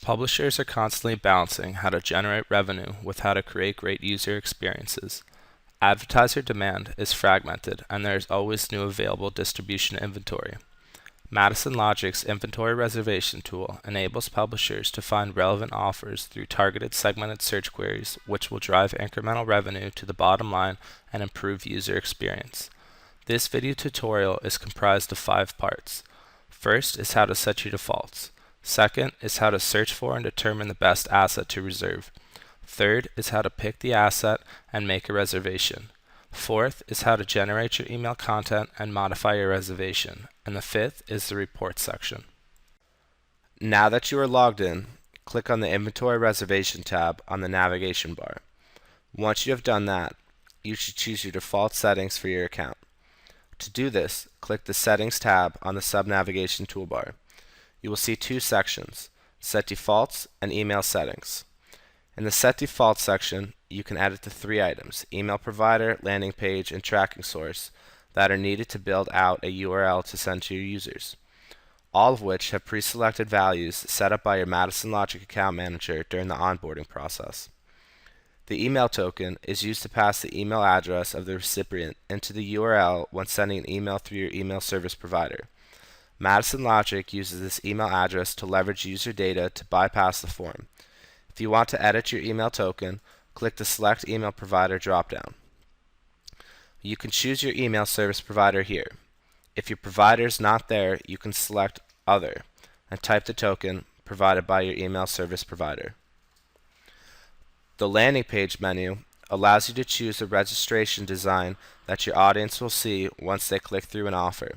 Publishers are constantly balancing how to generate revenue with how to create great user experiences. Advertiser demand is fragmented, and there is always new available distribution inventory. Madison Logic's inventory reservation tool enables publishers to find relevant offers through targeted segmented search queries, which will drive incremental revenue to the bottom line and improve user experience. This video tutorial is comprised of 5 parts. First is how to set your defaults. Second is how to search for and determine the best asset to reserve. Third is how to pick the asset and make a reservation. Fourth is how to generate your email content and modify your reservation. And the fifth is the report section. Now that you are logged in, click on the Inventory Reservation tab on the navigation bar. Once you have done that, you should choose your default settings for your account. To do this, click the Settings tab on the sub-navigation toolbar. You will see 2 sections, Set Defaults and Email Settings. In the Set Defaults section, you can edit the 3 items, email provider, landing page, and tracking source, that are needed to build out a URL to send to your users, all of which have pre-selected values set up by your Madison Logic account manager during the onboarding process. The email token is used to pass the email address of the recipient into the URL when sending an email through your email service provider. Madison Logic uses this email address to leverage user data to bypass the form. If you want to edit your email token, click the Select Email Provider dropdown. You can choose your email service provider here. If your provider is not there, you can select Other and type the token provided by your email service provider. The landing page menu allows you to choose the registration design that your audience will see once they click through an offer.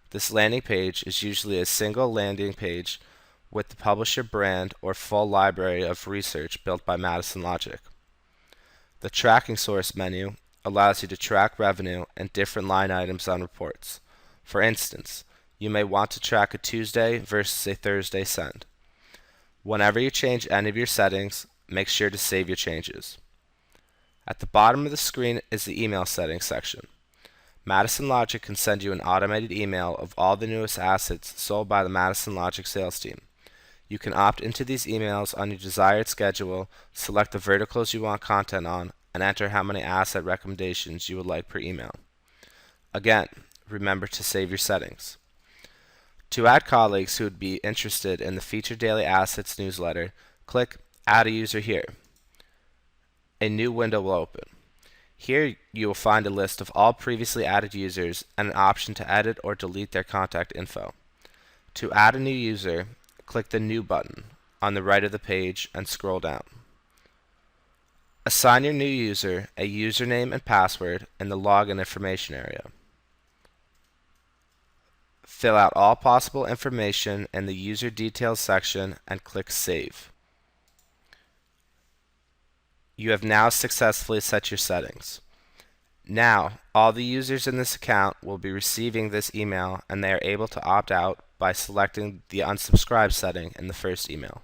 This landing page is usually a single landing page with the publisher brand or full library of research built by Madison Logic. The Tracking Source menu allows you to track revenue and different line items on reports. For instance, you may want to track a Tuesday versus a Thursday send. Whenever you change any of your settings, make sure to save your changes. At the bottom of the screen is the Email Settings section. Madison Logic can send you an automated email of all the newest assets sold by the Madison Logic sales team. You can opt into these emails on your desired schedule, select the verticals you want content on, and enter how many asset recommendations you would like per email. Again, remember to save your settings. To add colleagues who would be interested in the Featured Daily Assets newsletter, click Add a User here. A new window will open. Here you will find a list of all previously added users and an option to edit or delete their contact info. To add a new user, click the New button on the right of the page and scroll down. Assign your new user a username and password in the login information area. Fill out all possible information in the User Details section and click Save. You have now successfully set your settings. Now, all the users in this account will be receiving this email, and they are able to opt out by selecting the unsubscribe setting in the first email.